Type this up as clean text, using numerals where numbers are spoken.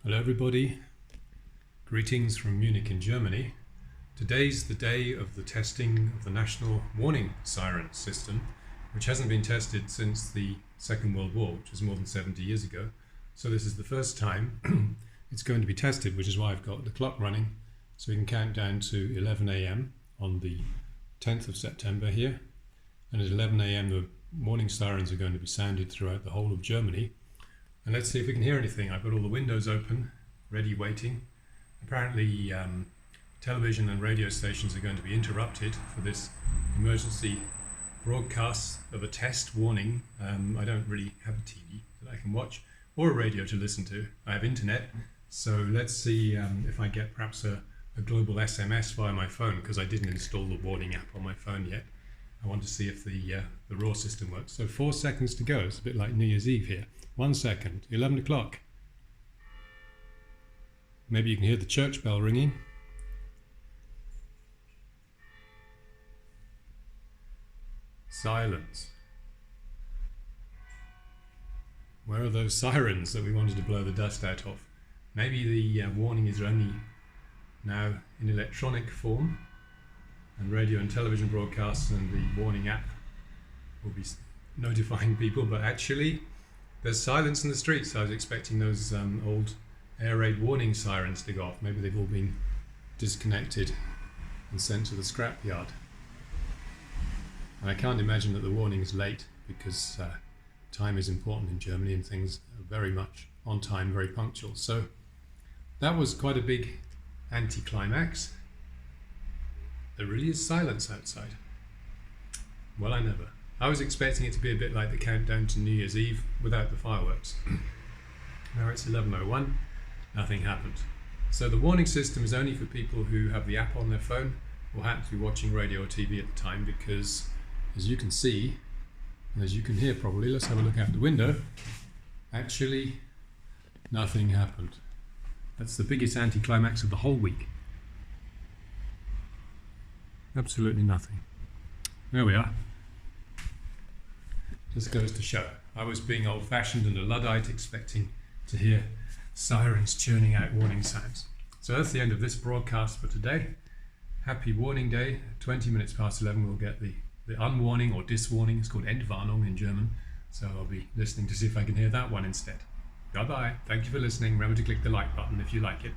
Hello everybody, greetings from Munich in Germany. Today's the day of the testing of the national warning siren system, which hasn't been tested since the Second World War, which was more than 70 years ago. So this is the first time it's going to be tested, which is why I've got the clock running, so we can count down to 11 a.m. on the 10th of September here. And at 11 a.m. the warning sirens are going to be sounded throughout the whole of Germany. And let's see if we can hear anything. I've got all the windows open, ready, waiting. Apparently television and radio stations are going to be interrupted for this emergency broadcast of a test warning. I don't really have a TV that I can watch or a radio to listen to. I have internet, so let's see if I get perhaps a global SMS via my phone, because I didn't install the warning app on my phone yet. I want to see if the raw system works. So 4 seconds to go. It's a bit like New Year's Eve here. 1 second, 11 o'clock. Maybe you can hear the church bell ringing. Silence. Where are those sirens that we wanted to blow the dust out of? Maybe the warning is only now in electronic form, and radio and television broadcasts and the warning app will be notifying people, but actually there's silence in the streets. I was expecting those old air raid warning sirens to go off. Maybe they've all been disconnected and sent to the scrapyard. And I can't imagine that the warning is late, because time is important in Germany and things are very much on time, very punctual. So that was quite a big anticlimax. There really is silence outside. Well, I was expecting it to be a bit like the countdown to New Year's Eve without the fireworks. Now it's 11:01, nothing happened. So the warning system is only for people who have the app on their phone or happen to be watching radio or TV at the time, because as you can see, and as you can hear probably, let's have a look out the window, actually nothing happened. That's the biggest anticlimax of the whole week. Absolutely nothing. There we are. Just goes to show. I was being old-fashioned and a Luddite, expecting to hear sirens churning out warning sounds. So that's the end of this broadcast for today. Happy warning day. 20 minutes past 11 we'll get the unwarning or diswarning. It's called Entwarnung in German. So I'll be listening to see if I can hear that one instead. Bye-bye. Thank you for listening. Remember to click the like button if you like it.